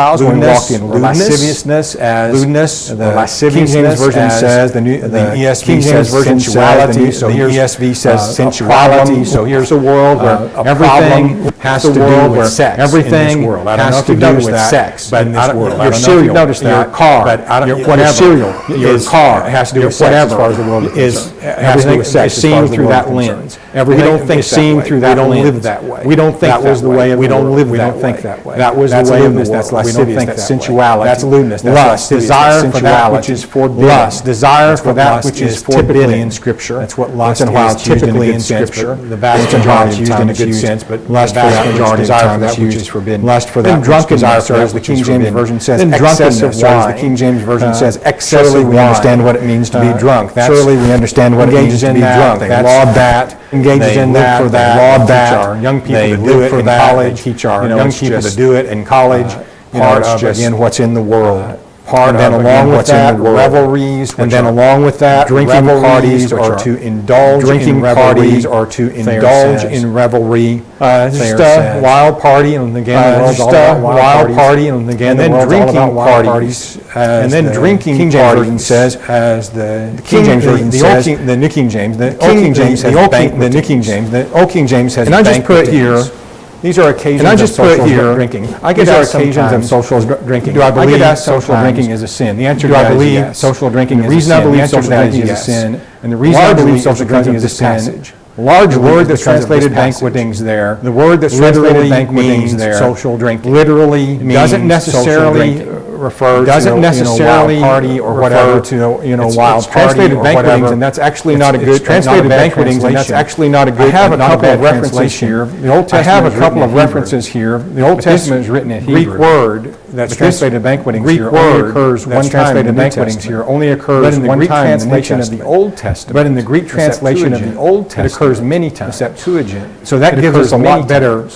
Gentiles when we walked in lewdness, lasciviousness as lewdness, the lasciviousness King James Version as says, the ESV King James says Version sensuality, says, so the here's, ESV says sensuality. sensuality, so here's a world where everything has to do with sex everything in this world. I don't know has if to you've do noticed with that, sex but in this world. Your cereal, your car, but your whatever, cereal, your car has to do with whatever sex as far as the world is everything is seen through that lens. Everything We don't think is seen through that lens. We don't live that way. We don't think that was the way of the world. We don't think that way. That was the way of the world. That's lasciviousness. That's sensuality. That's lewdness. Lust. Desire for that which is forbidden. Lust. Desire for that which is forbidden in Scripture. That's what lust is typically in Scripture. The vast majority of the time it's used in a good sense, but lust for that majority of the time it's used for forbidden. Lust for that drunkenness, as the King James Version says, excess of wine. As the King James Version says, excess of wine. Surely we understand what it means to be drunk. Surely we understand what it means to be drunk. They laud that. Engages in that, they laud that. Our young people to do it in college. Teach our young people to do it in college. Part of, again, what's in the world. And then along with that, revelries, and then along with that, drinking parties or to indulge in revelries or to indulge in revelry. Just a wild party, and again, the world's all about wild party, and again, then drinking parties, and then drinking parties says, as the King James Version says, the New King James, the Old King James has the New King James, the Old King James has. And I just put here. These are occasions of social drinking. I get asked occasions of social drinking. Do I believe social drinking is a sin? The answer to that is yes. Social drinking is a sin. The reason I believe social drinking is a sin, and the reason I believe social drinking is a sin, large word that's translated banquetings there. The word that's translated banquetings there. Social drinking literally doesn't necessarily refer to wild party or whatever to wild party or whatever. And that's actually not a good translated banquetings, and that's actually not a good. I have a couple of references here. The Old Testament. I have a couple of references here. The Old Testament is written in Hebrew. Greek word that's translated banquetings here only occurs one time in the banquetings here only occurs one time in the translation of the Old Testament. But in the Greek translation of the Old Testament, it occurs many times. The Septuagint. So that gives us a lot better.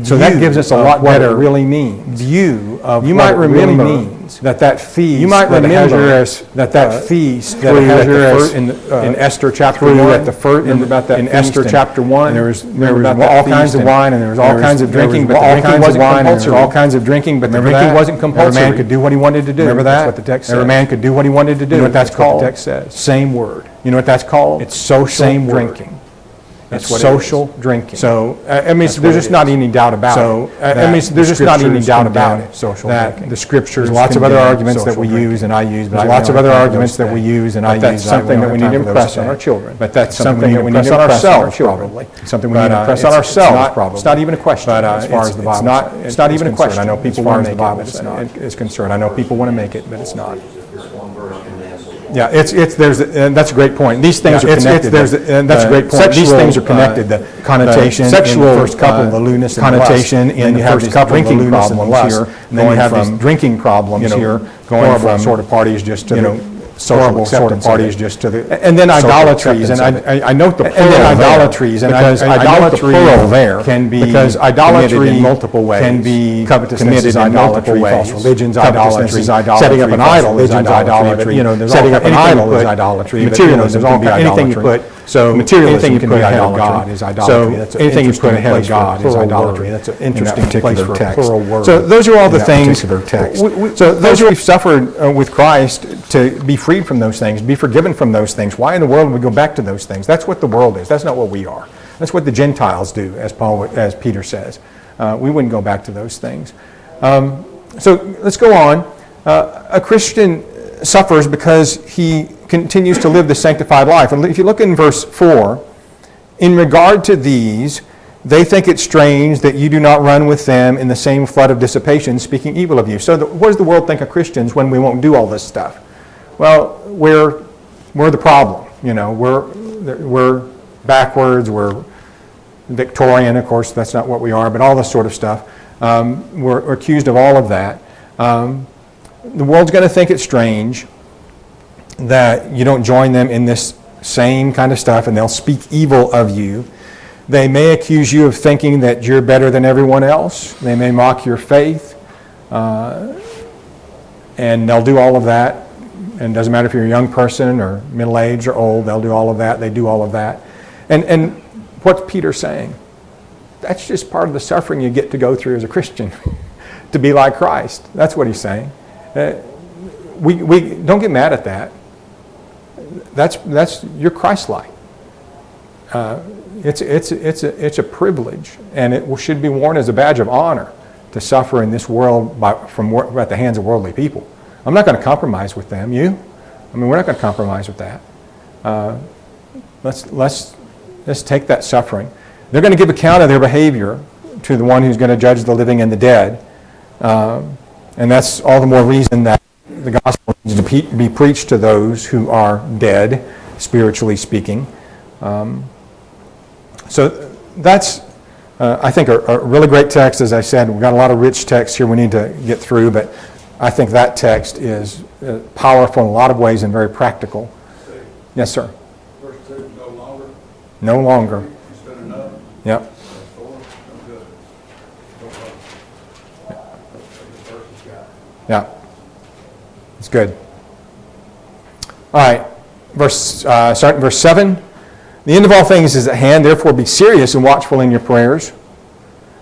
So that gives us a lot better really means view of you might remember means that feast. You might remember that feast that in Esther chapter 1 at the first in Esther chapter 1 there was all kinds of wine and there was all kinds of drinking, but all kinds of wine and there was all kinds of drinking, but the drinking wasn't compulsory. Every man could do what he wanted to do. Remember that? That's what the text says. Every man could do what he wanted to do. You know what that's called? The text says. Same word. You know what that's called? It's social drinking. It's social drinking. So, I mean, there's just not any doubt about it. So, I mean, there's just not any doubt about it. Social drinking. The Scriptures. There's lots of other arguments that we use and I use. There's lots of other arguments that we use and I use. That's something that we need to impress on our children. But that's something that we need to impress on ourselves, probably. Something we need to impress on ourselves, probably. It's not even a question as far as the Bible. It's not even a question. I know people want to make it, but it's concerned. I know people want to make it, but it's not. Yeah, that's a great point. These things are connected. That's a great point. These things are connected. The connotation, sexual in the first couple, the lewdness, connotation in the first couple, drinking problems here, and then you have these drinking problems here, going from sort of parties just to social sort of parties just to the and then idolatries, and I note the plural and then idolatries, and because idolatry there can be because idolatry in multiple ways can be covetousness in multiple ways. False religions, idolatry, setting up an idol is idolatry. There's setting up an idol is idolatry. Materialism, there's all anything you put. So anything you put ahead of God is idolatry. So anything you put ahead of God is idolatry. That's an interesting place for a plural word. So those are all the things. So those who have suffered with Christ to be freed from those things, be forgiven from those things. Why in the world would we go back to those things? That's what the world is. That's not what we are. That's what the Gentiles do, as Peter says. We wouldn't go back to those things. So let's go on. A Christian suffers because he continues to live the sanctified life. And if you look in verse 4, in regard to these, they think it strange that you do not run with them in the same flood of dissipation, speaking evil of you. So what does the world think of Christians when we won't do all this stuff? Well, we're the problem. We're backwards. We're Victorian, of course. That's not what we are, but all this sort of stuff. We're accused of all of that. The world's going to think it's strange that you don't join them in this same kind of stuff, and they'll speak evil of you. They may accuse you of thinking that you're better than everyone else. They may mock your faith, and they'll do all of that. And it doesn't matter if you're a young person or middle-aged or old, they'll do all of that. They do all of that. And what's Peter saying? That's just part of the suffering you get to go through as a Christian, to be like Christ. That's what he's saying. We don't get mad at that. That's you're Christ-like. It's a privilege, and it should be worn as a badge of honor to suffer in this world at the hands of worldly people. I'm not going to compromise with them. You? I mean, we're not going to compromise with that. Let's take that suffering. They're going to give account of their behavior to the one who's going to judge the living and the dead. And that's all the more reason that the gospel needs to be preached to those who are dead, spiritually speaking. So that's, I think, a really great text. As I said, we've got a lot of rich text here we need to get through, but I think that text is powerful in a lot of ways and very practical. Yes, sir. Verse 2, no longer. No longer. It's been enough. Yep. Verse 4, no good. No problem. Yeah. It's good. All right. Starting verse 7. The end of all things is at hand, therefore be serious and watchful in your prayers.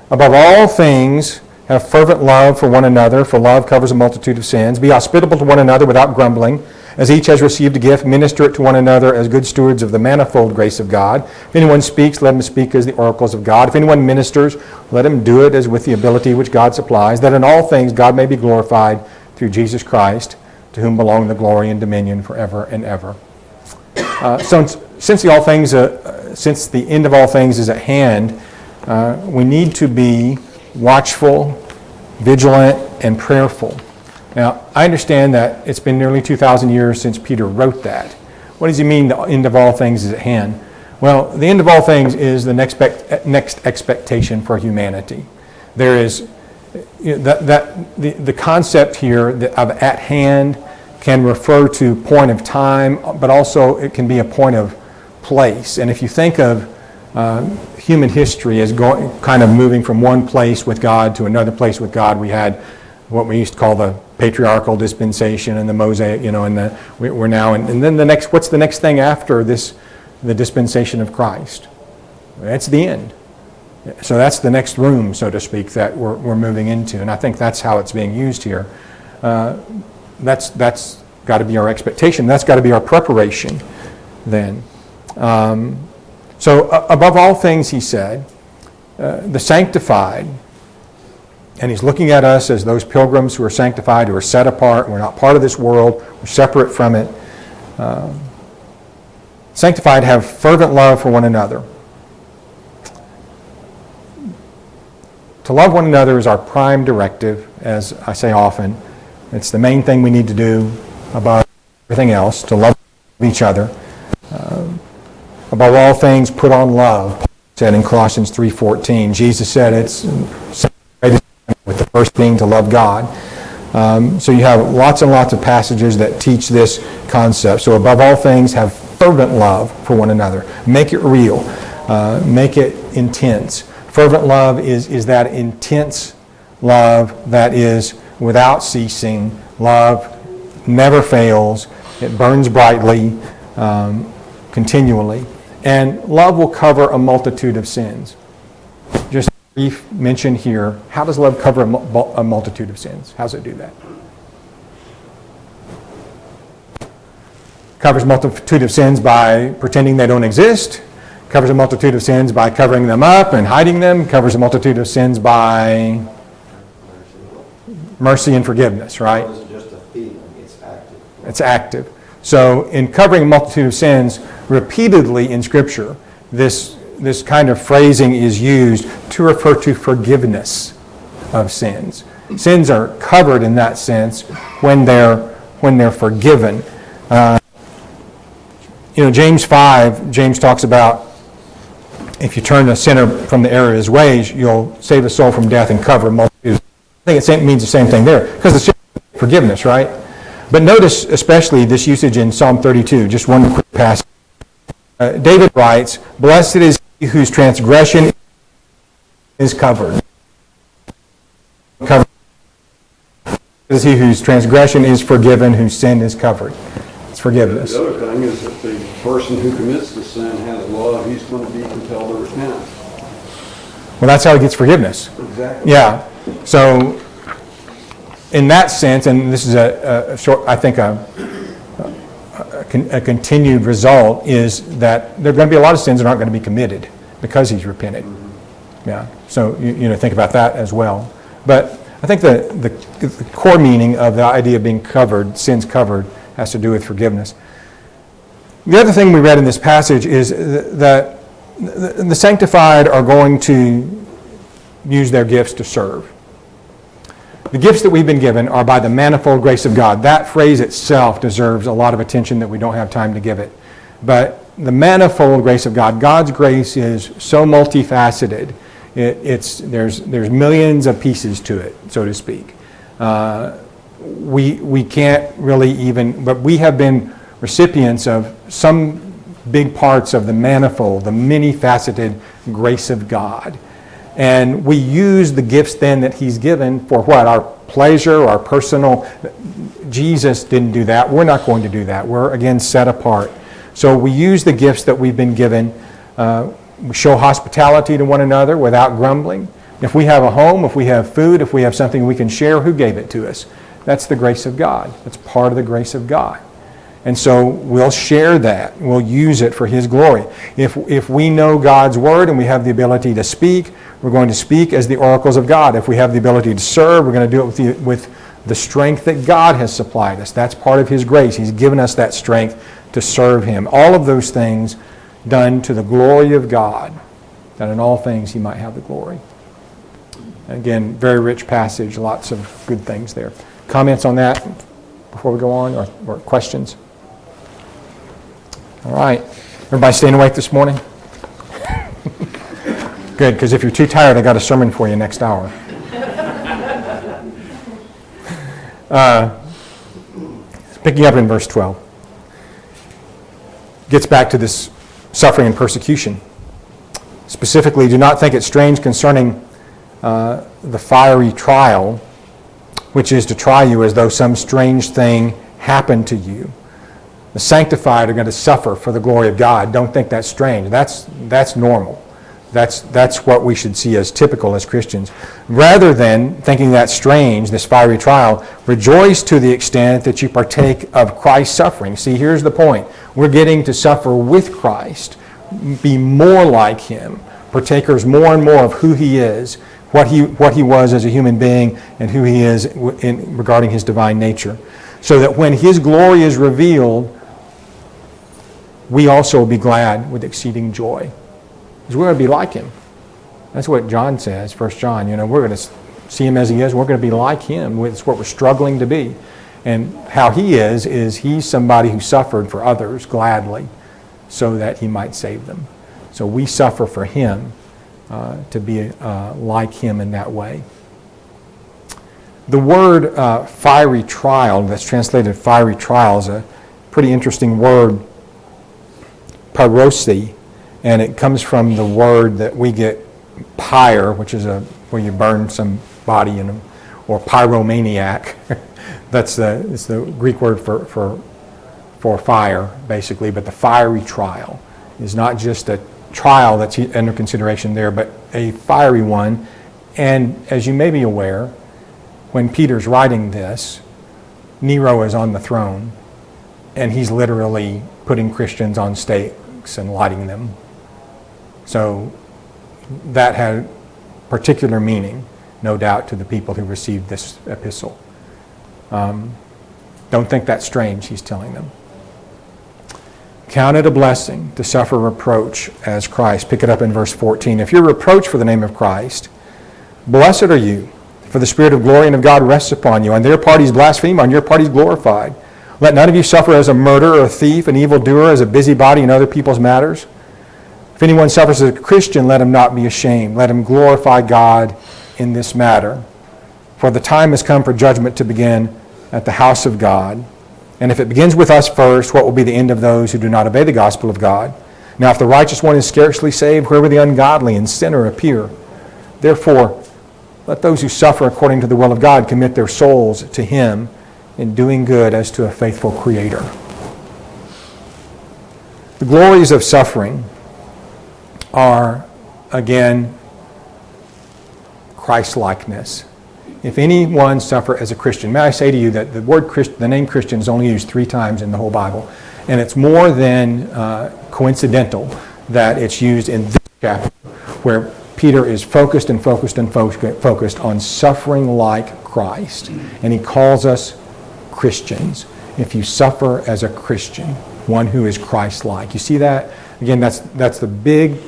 Above all things, have fervent love for one another, for love covers a multitude of sins. Be hospitable to one another without grumbling. As each has received a gift, minister it to one another as good stewards of the manifold grace of God. If anyone speaks, let him speak as the oracles of God. If anyone ministers, let him do it as with the ability which God supplies, that in all things God may be glorified through Jesus Christ, to whom belong the glory and dominion forever and ever. Since the end of all things is at hand, we need to be watchful, vigilant, and prayerful. Now, I understand that it's been nearly 2,000 years since Peter wrote that. What does he mean, the end of all things is at hand? Well, the end of all things is the next expectation for humanity. There is the concept here of at hand can refer to point of time, but also it can be a point of place. And if you think of human history as kind of moving from one place with God to another place with God, we had what we used to call the patriarchal dispensation and the Mosaic, and we're now, and then what's the next thing after this, the dispensation of Christ? That's the end. So that's the next room, so to speak, that we're moving into, and I think that's how it's being used here. That's got to be our expectation. That's got to be our preparation then. So above all things, he said, the sanctified, and he's looking at us as those pilgrims who are sanctified, who are set apart. We're not part of this world. We're separate from it. Sanctified have fervent love for one another. To love one another is our prime directive, as I say often. It's the main thing we need to do above everything else, to love each other. Above all things, put on love, Paul said in Colossians 3:14. Jesus said it's with the first being to love God. So you have lots and lots of passages that teach this concept. So above all things, have fervent love for one another. Make it real. Make it intense. Fervent love is that intense love that is without ceasing. Love never fails. It burns brightly, continually. And love will cover a multitude of sins. Just a brief mention here. How does love cover a multitude of sins? How does it do that? Covers a multitude of sins by pretending they don't exist. Covers a multitude of sins by covering them up and hiding them. Covers a multitude of sins by mercy and forgiveness, right? It isn't just a feeling, it's active. It's active. So in covering a multitude of sins, repeatedly in Scripture, this kind of phrasing is used to refer to forgiveness of sins. Sins are covered in that sense when they're forgiven. James 5, James talks about if you turn a sinner from the error of his ways, you'll save a soul from death and cover multitudes. I think it means the same thing there, because it's just forgiveness, right? But notice especially this usage in Psalm 32, just one quick passage. David writes, "Blessed is he whose transgression is covered." Blessed is he whose transgression is forgiven, whose sin is covered. It's forgiveness. The other thing is that the person who commits the sin has love. He's going to be compelled to repent. Well, that's how he gets forgiveness. Exactly. Yeah. So, in that sense, and this is a continued result, is that there are going to be a lot of sins that aren't going to be committed because he's repented. Mm-hmm. Yeah. So think about that as well. But I think the core meaning of the idea of being covered, sins covered, has to do with forgiveness. The other thing we read in this passage is that the sanctified are going to use their gifts to serve. The gifts that we've been given are by the manifold grace of God. That phrase itself deserves a lot of attention that we don't have time to give it. But the manifold grace of God, God's grace is so multifaceted. There's millions of pieces to it, so to speak. We can't really even, but we have been recipients of some big parts of the manifold, the many-faceted grace of God. And we use the gifts then that He's given for what? Our pleasure, our personal. Jesus didn't do that. We're not going to do that. We're, again, set apart. So we use the gifts that we've been given. We show hospitality to one another without grumbling. If we have a home, if we have food, if we have something we can share, who gave it to us? That's the grace of God. That's part of the grace of God. And so we'll share that. We'll use it for His glory. If we know God's Word and we have the ability to speak, we're going to speak as the oracles of God. If we have the ability to serve, we're going to do it with the strength that God has supplied us. That's part of His grace. He's given us that strength to serve Him. All of those things done to the glory of God, that in all things He might have the glory. Again, very rich passage, lots of good things there. Comments on that before we go on, or questions? All right. Everybody staying awake this morning? Good, because if you're too tired, I got a sermon for you next hour. Picking up in verse 12. Gets back to this suffering and persecution. Specifically, do not think it strange concerning the fiery trial, which is to try you as though some strange thing happened to you. The sanctified are going to suffer for the glory of God. Don't think that's strange. That's normal. That's what we should see as typical as Christians. Rather than thinking that's strange, this fiery trial, rejoice to the extent that you partake of Christ's suffering. See, here's the point. We're getting to suffer with Christ, be more like Him, partakers more and more of who He is, what he was as a human being, and who He is regarding His divine nature. So that when His glory is revealed, we also will be glad with exceeding joy. Because we're going to be like Him. That's what John says, 1 John. We're going to see Him as He is. We're going to be like Him. It's what we're struggling to be. And how He is He's somebody who suffered for others gladly so that He might save them. So we suffer for Him to be like Him in that way. The word fiery trial, that's translated fiery trial, is a pretty interesting word, pyrosi, and it comes from the word that we get pyre, which is where you burn somebody in them, or pyromaniac. It's the Greek word for fire, basically, but the fiery trial is not just a trial that's under consideration there, but a fiery one. And as you may be aware, when Peter's writing this, Nero is on the throne, and he's literally putting Christians on stakes and lighting them. So that had particular meaning, no doubt, to the people who received this epistle. Don't think that's strange, he's telling them. Count it a blessing to suffer reproach as Christ. Pick it up in verse 14. If you're reproached for the name of Christ, blessed are you, for the Spirit of glory and of God rests upon you. On their part he's blasphemed, on your part he's glorified. Let none of you suffer as a murderer, a thief, an evildoer, as a busybody in other people's matters. If anyone suffers as a Christian, let him not be ashamed. Let him glorify God in this matter. For the time has come for judgment to begin at the house of God. And if it begins with us first, what will be the end of those who do not obey the gospel of God? Now if the righteous one is scarcely saved, where will the ungodly and sinner appear? Therefore, let those who suffer according to the will of God commit their souls to Him in doing good as to a faithful Creator. The glories of suffering are, again, Christ-likeness. If anyone suffer as a Christian, may I say to you that the name Christian is only used 3 times in the whole Bible, and it's more than coincidental that it's used in this chapter, where Peter is focused on suffering like Christ, and he calls us Christians. If you suffer as a Christian, one who is Christ-like. You see that? Again, that's the big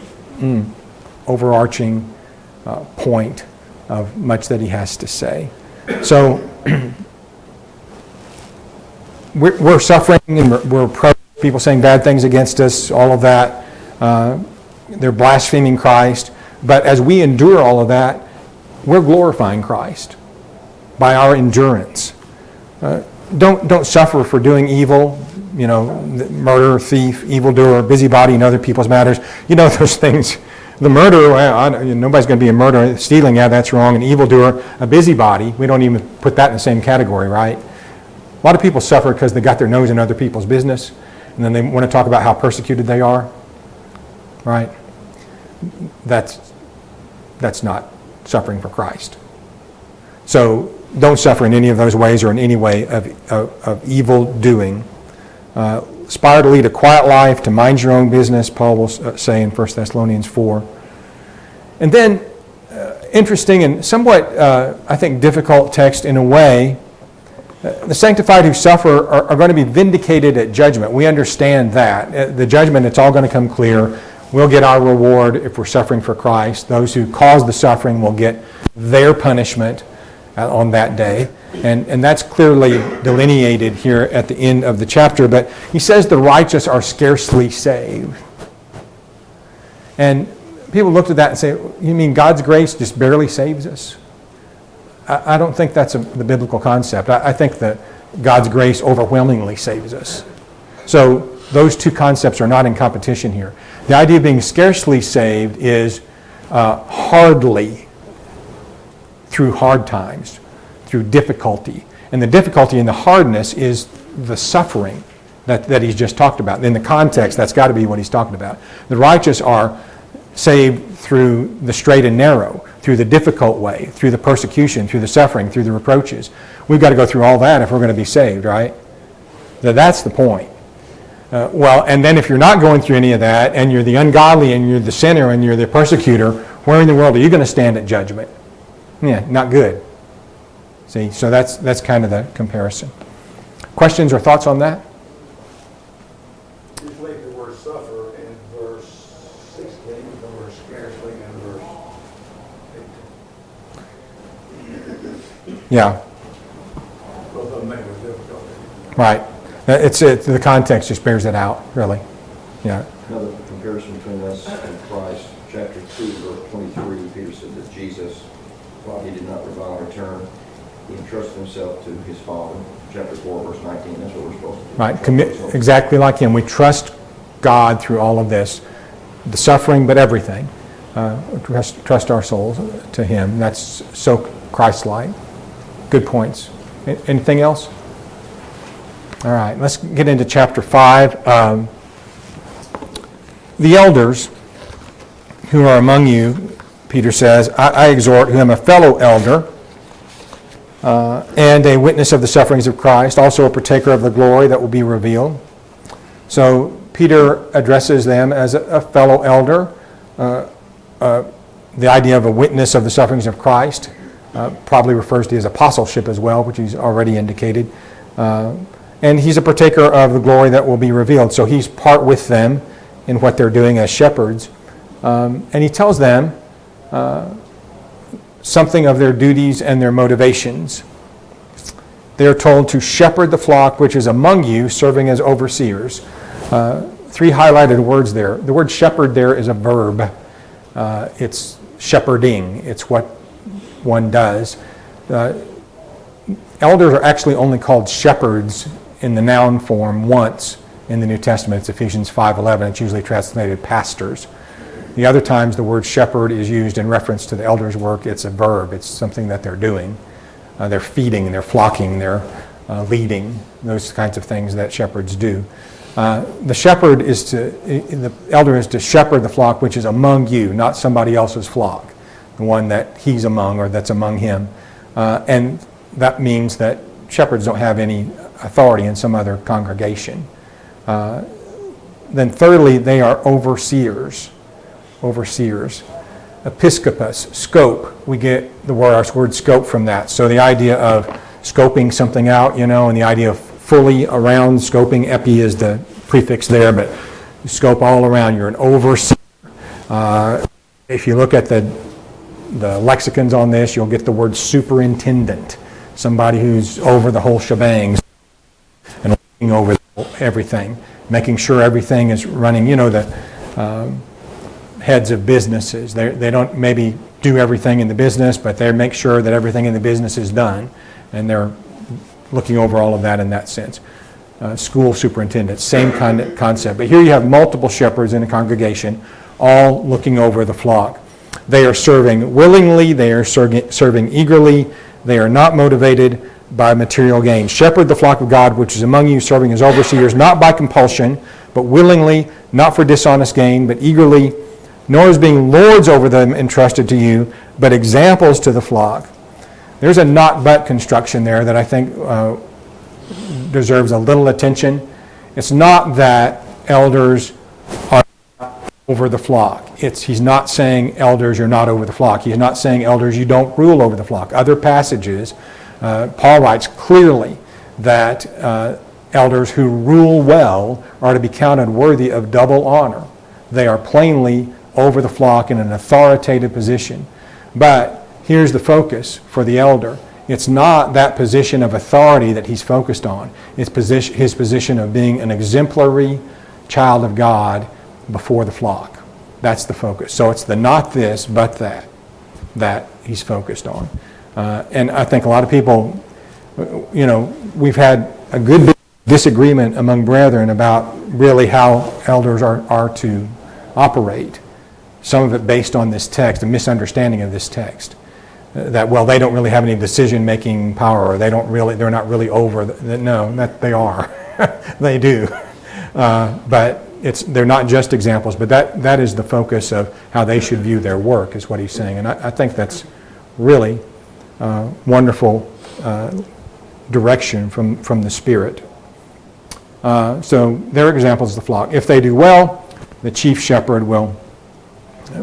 overarching point of much that he has to say. So we're suffering, and we're people saying bad things against us, all of that. They're blaspheming Christ. But as we endure all of that, we're glorifying Christ by our endurance. Don't suffer for doing evil, murder, thief, evildoer, busybody in other people's matters. Those things. The murderer, nobody's going to be a murderer. Stealing, yeah, that's wrong. An evildoer, a busybody, we don't even put that in the same category, right? A lot of people suffer because they got their nose in other people's business, and then they want to talk about how persecuted they are, right? That's not suffering for Christ. So don't suffer in any of those ways or in any way of evil doing. Aspire to lead a quiet life, to mind your own business, Paul will say in 1 Thessalonians 4. And then, interesting and somewhat, I think, difficult text in a way, the sanctified who suffer are going to be vindicated at judgment. We understand that. At the judgment, it's all going to come clear. We'll get our reward if we're suffering for Christ. Those who cause the suffering will get their punishment on that day. And that's clearly delineated here at the end of the chapter. But he says the righteous are scarcely saved. And people looked at that and say, you mean God's grace just barely saves us? I don't think that's the biblical concept. I think that God's grace overwhelmingly saves us. So those two concepts are not in competition here. The idea of being scarcely saved is hardly through hard times, through difficulty. And the difficulty and the hardness is the suffering that he's just talked about. In the context, that's got to be what he's talking about. The righteous are saved through the straight and narrow, through the difficult way, through the persecution, through the suffering, through the reproaches. We've got to go through all that if we're going to be saved, right? That's the point. And then if you're not going through any of that, and you're the ungodly, and you're the sinner, and you're the persecutor, where in the world are you going to stand at judgment? Yeah, not good. See, so that's kind of the comparison. Questions or thoughts on that? Usually the word suffer in verse 16, the word scarcely in verse 18. Yeah. Both of them make it difficult. Right. It's the context just bears it out, really. Yeah. Another comparison between us and Christ, chapter 2, verse 23, Peter said that Jesus, while he did not revile in return, he entrusted himself to his Father. Chapter 4, verse 19, that's what we're supposed to do. Right. Commit exactly like him. We trust God through all of this, the suffering, but everything. Trust our souls to him. That's so Christ-like. Good points. Anything else? All right, let's get into chapter 5. The elders who are among you, Peter says, I exhort, who am a fellow elder and a witness of the sufferings of Christ, also a partaker of the glory that will be revealed. So Peter addresses them as a fellow elder. The idea of a witness of the sufferings of Christ probably refers to his apostleship as well, which he's already indicated. And he's a partaker of the glory that will be revealed. So he's part with them in what they're doing as shepherds. And he tells them something of their duties and their motivations. They are told to shepherd the flock which is among you, serving as overseers. 3 highlighted words there. The word shepherd there is a verb. It's shepherding. It's what one does. Elders are actually only called shepherds in the noun form once in the New Testament. It's Ephesians 5:11. It's usually translated pastors. The other times the word shepherd is used in reference to the elders' work. It's a verb. It's something that they're doing. They're feeding, they're flocking, they're leading, those kinds of things that shepherds do. The elder is to shepherd the flock which is among you, not somebody else's flock, the one that he's among or that's among him. And that means that shepherds don't have any authority in some other congregation. Then thirdly, they are overseers. Overseers. Episcopus, scope. We get our word scope from that. So the idea of scoping something out, and the idea of fully around scoping, epi is the prefix there, but you scope all around. You're an overseer. If you look at the lexicons on this, you'll get the word superintendent, somebody who's over the whole shebang and looking over everything, making sure everything is running. You know, the heads of businesses, they don't maybe do everything in the business, but they make sure that everything in the business is done, and they're looking over all of that in that sense. School superintendent, same kind of concept. But here you have multiple shepherds in a congregation, all looking over the flock. They are serving willingly, they are serving eagerly, they are not motivated by material gain. Shepherd the flock of God which is among you, serving as overseers, not by compulsion, but willingly, not for dishonest gain, but eagerly, nor as being lords over them entrusted to you, but examples to the flock. There's a not but construction there that I think deserves a little attention. It's not that elders are over the flock. He's not saying, elders, you're not over the flock. He's not saying, elders, you don't rule over the flock. Other passages, Paul writes clearly that elders who rule well are to be counted worthy of double honor. They are plainly over the flock in an authoritative position. But here's the focus for the elder. It's not that position of authority that he's focused on. It's his position of being an exemplary child of God before the flock. That's the focus. So it's the not this, but that he's focused on. And I think a lot of people, we've had a good disagreement among brethren about really how elders are to operate. Some of it based on this text, a misunderstanding of this text. That, well, they don't really have any decision-making power, or they're not really over. No, they are. They do. But they're not just examples, but that is the focus of how they should view their work, is what he's saying. And I think that's really wonderful direction from the Spirit. So their examples of the flock. If they do well, the chief shepherd will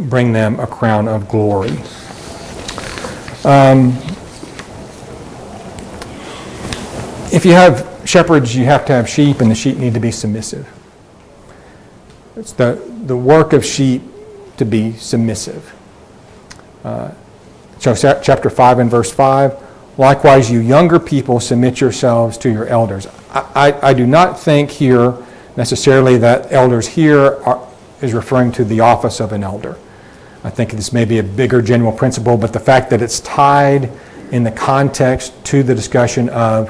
bring them a crown of glory. If you have shepherds, you have to have sheep, and the sheep need to be submissive. It's the work of sheep to be submissive. So chapter 5 and verse 5, likewise you younger people submit yourselves to your elders. I do not think here necessarily that elders here is referring to the office of an elder. I think this may be a bigger general principle, but the fact that it's tied in the context to the discussion of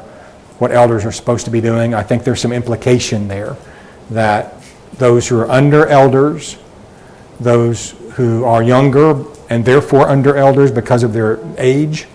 what elders are supposed to be doing, I think there's some implication there that those who are under elders, those who are younger and therefore under elders because of their age,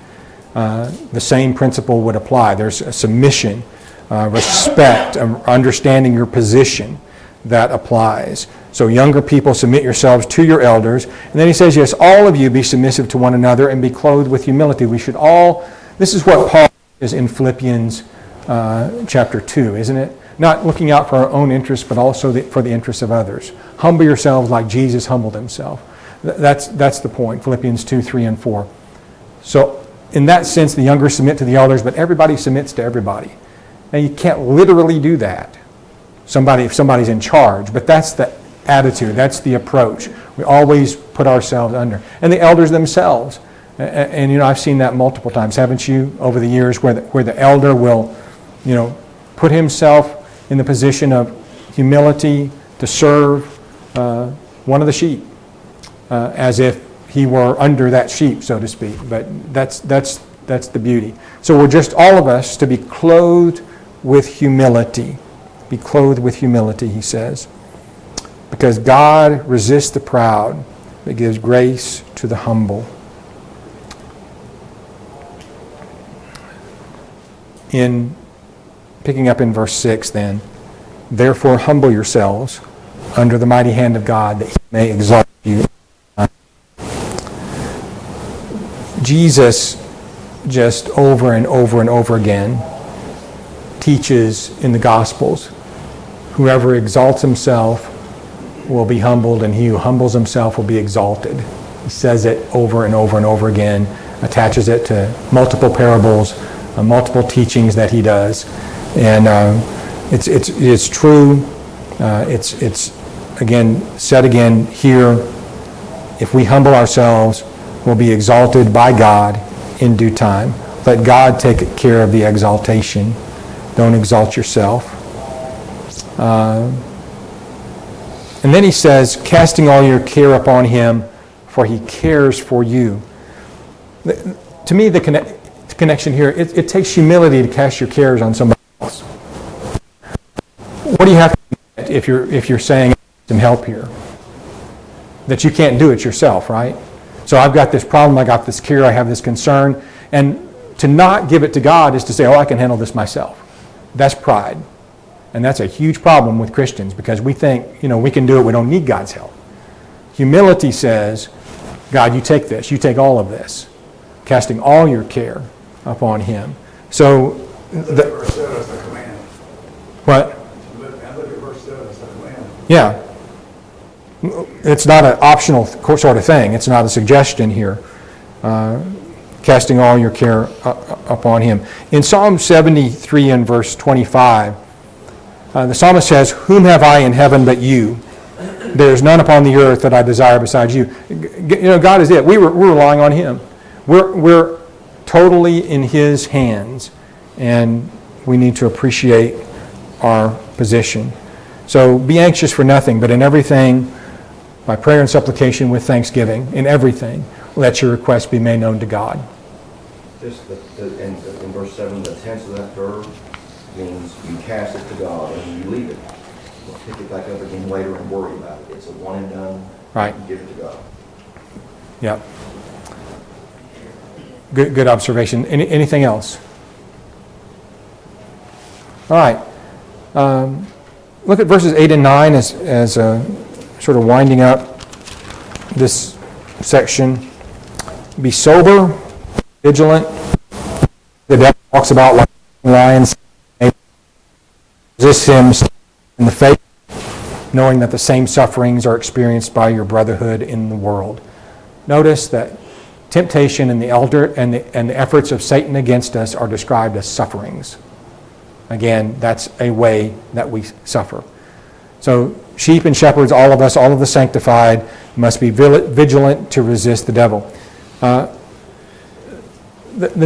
the same principle would apply. There's a submission, respect, understanding your position that applies. So younger people, submit yourselves to your elders. And then he says, yes, all of you be submissive to one another and be clothed with humility. We should all, this is what Paul is in Philippians chapter 2, isn't it? Not looking out for our own interests, but also for the interests of others. Humble yourselves like Jesus humbled himself. That's the point, Philippians 2, 3, and 4. So in that sense, the younger submit to the elders, but everybody submits to everybody. Now you can't literally do that. If somebody's in charge, but that's the attitude, that's the approach. We always put ourselves under. And the elders themselves, and I've seen that multiple times, haven't you, over the years, where the elder will, put himself in the position of humility to serve one of the sheep, as if he were under that sheep, so to speak. But that's the beauty. So we're just all of us to be clothed with humility. Be clothed with humility, he says. Because God resists the proud, but gives grace to the humble. In picking up in verse 6 then, therefore humble yourselves under the mighty hand of God, that he may exalt you. Jesus, just over and over and over again, teaches in the Gospels, whoever exalts himself will be humbled, and he who humbles himself will be exalted. He says it over and over and over again, attaches it to multiple parables, multiple teachings that he does. And it's true. It's again said again here if we humble ourselves, will be exalted by God in due time. Let God take care of the exaltation. Don't exalt yourself. And then he says, casting all your care upon him, for he cares for you. To me, the connection here, it takes humility to cast your cares on somebody else. What do you have to do if you're saying some help here? That you can't do it yourself, right? So I've got this problem, I got this care, I have this concern, and to not give it to God is to say, oh, I can handle this myself. That's pride. And that's a huge problem with Christians because we think, we can do it, we don't need God's help. Humility says, God, you take this, you take all of this, casting all your care upon him. So, verse 7 is the command. What? And look at verse 7, it's the command. Yeah. It's not an optional sort of thing. It's not a suggestion here. Casting all your care upon him. In Psalm 73 and verse 25, the psalmist says, whom have I in heaven but you? There is none upon the earth that I desire besides you. God is it. We're relying on him. We're totally in his hands, and we need to appreciate our position. So be anxious for nothing, but in everything, by prayer and supplication with thanksgiving, in everything, let your requests be made known to God. Just in verse 7, the tense of that verb means you cast it to God and you leave it. You'll pick it back up again later and worry about it. It's a one and done. Right. You give it to God. Yep. Good observation. Anything else? All right. Look at verses 8 and 9 as sort of winding up this section. Be sober, vigilant. The devil talks about like lions. Resist him in the faith, knowing that the same sufferings are experienced by your brotherhood in the world. Notice that temptation and the efforts of Satan against us are described as sufferings. Again, that's a way that we suffer. So sheep and shepherds, all of us, all of the sanctified, must be vigilant to resist the devil. The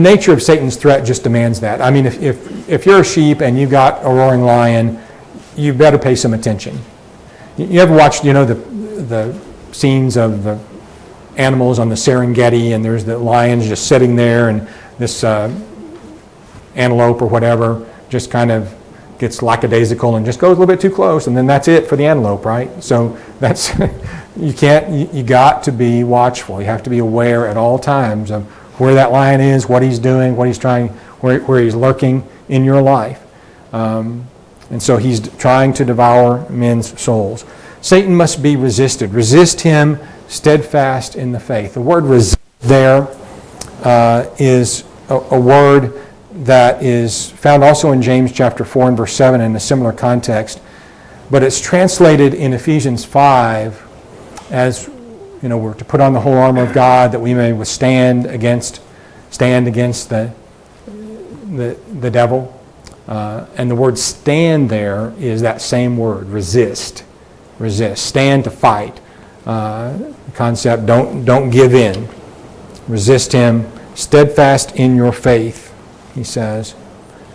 nature of Satan's threat just demands that. I mean, if you're a sheep and you've got a roaring lion, you better pay some attention. You ever watched, the scenes of the animals on the Serengeti, and there's the lions just sitting there, and this antelope or whatever just kind of gets lackadaisical and just goes a little bit too close, and then that's it for the antelope, right? So that's you got to be watchful. You have to be aware at all times of where that lion is, what he's doing, what he's trying, where he's lurking in your life. And so he's trying to devour men's souls. Satan must be resisted. Resist him steadfast in the faith. The word resist there is a word that is found also in James chapter 4 and verse 7 in a similar context. But it's translated in Ephesians 5 as, we're to put on the whole armor of God that we may stand against the devil. And the word stand there is that same word, resist. Resist. Stand to fight. The concept, don't give in. Resist him, steadfast in your faith, he says,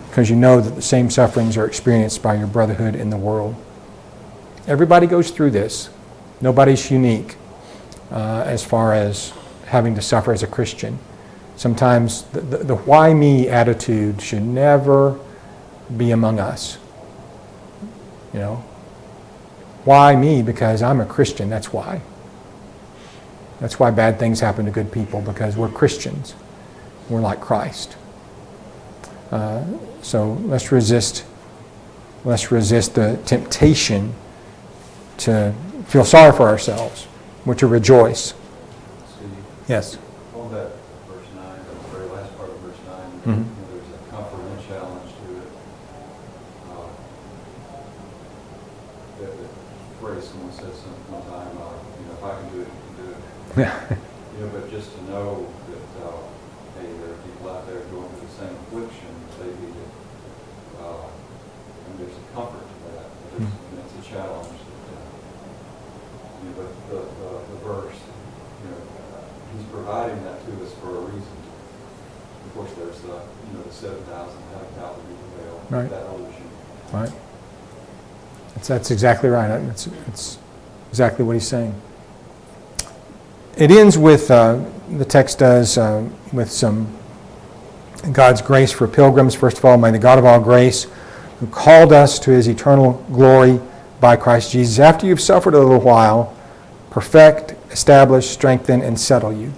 because you know that the same sufferings are experienced by your brotherhood in the world. Everybody goes through this. Nobody's unique as far as having to suffer as a Christian. Sometimes the why me attitude should never be among us. Why me? Because I'm a Christian, that's why. That's why bad things happen to good people, because we're Christians. We're like Christ. So let's resist the temptation to feel sorry for ourselves, or to rejoice. Yes? On that verse 9, the very last part of verse 9, Mm-hmm. there's a comfort and challenge to it. That phrase someone said one time, if I can do it, you can do it. Yeah. But just to know that, hey, there are people out there going through the same affliction, maybe that, and there's a comfort to that. But it's a challenge. But the verse, providing that to us for a reason. Of course, there's the 7,000 had a cow to be prevailed. Right. That illusion. Right. That's exactly right. It's exactly what he's saying. It ends with, the text does, with some God's grace for pilgrims. First of all, may the God of all grace, who called us to his eternal glory by Christ Jesus, after you've suffered a little while, perfect, establish, strengthen, and settle you.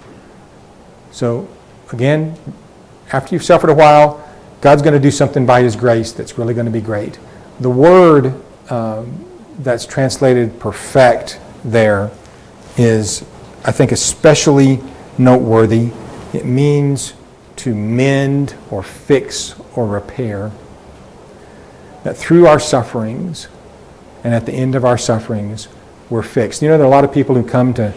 So, again, after you've suffered a while, God's going to do something by his grace that's really going to be great. The word that's translated perfect there is, I think, especially noteworthy. It means to mend or fix or repair. That through our sufferings and at the end of our sufferings, we're fixed. There are a lot of people who come to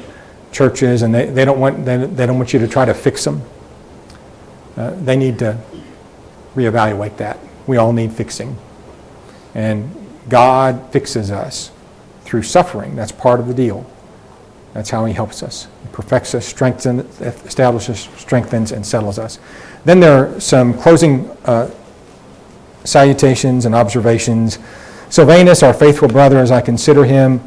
churches and they don't want you to try to fix them. They need to reevaluate that. We all need fixing. And God fixes us through suffering. That's part of the deal. That's how he helps us. He perfects us, strengthens, establishes, strengthens, and settles us. Then there are some closing salutations and observations. Silvanus, our faithful brother, as I consider him,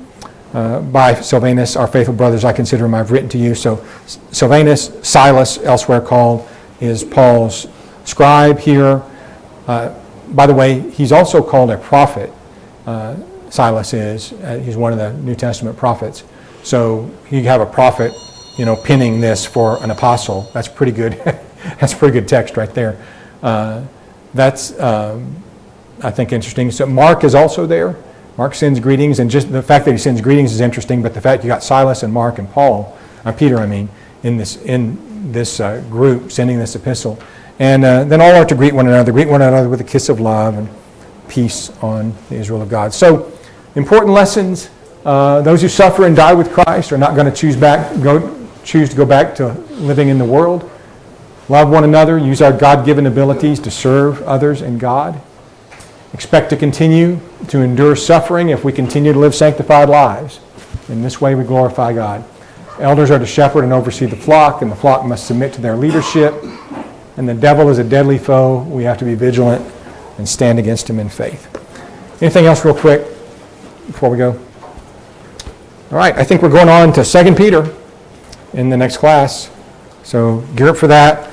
by Silvanus, our faithful brothers, I consider him, I've written to you. So Silvanus, Silas, elsewhere called, is Paul's scribe here. By the way, he's also called a prophet. Silas is. He's one of the New Testament prophets. So you have a prophet, penning this for an apostle. That's pretty good. That's a pretty good text right there. That's, I think, interesting. So Mark is also there. Mark sends greetings, and just the fact that he sends greetings is interesting, but the fact you got Silas and Mark and Peter, in this group sending this epistle. And then all are to greet one another with a kiss of love and peace on the Israel of God. So, important lessons. Those who suffer and die with Christ are not going to choose to go back to living in the world. Love one another, use our God-given abilities to serve others and God. Expect to continue to endure suffering if we continue to live sanctified lives. In this way we glorify God. Elders are to shepherd and oversee the flock, and the flock must submit to their leadership. And the devil is a deadly foe. We have to be vigilant and stand against him in faith. Anything else real quick before we go? All right, I think we're going on to 2 Peter in the next class. So gear up for that.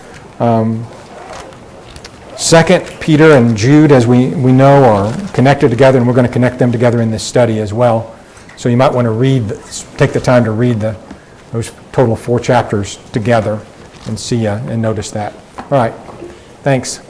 2 Peter and Jude, as we know, are connected together, and we're going to connect them together in this study as well. So you might want to take the time to read those total 4 chapters together and see and notice that. All right, thanks.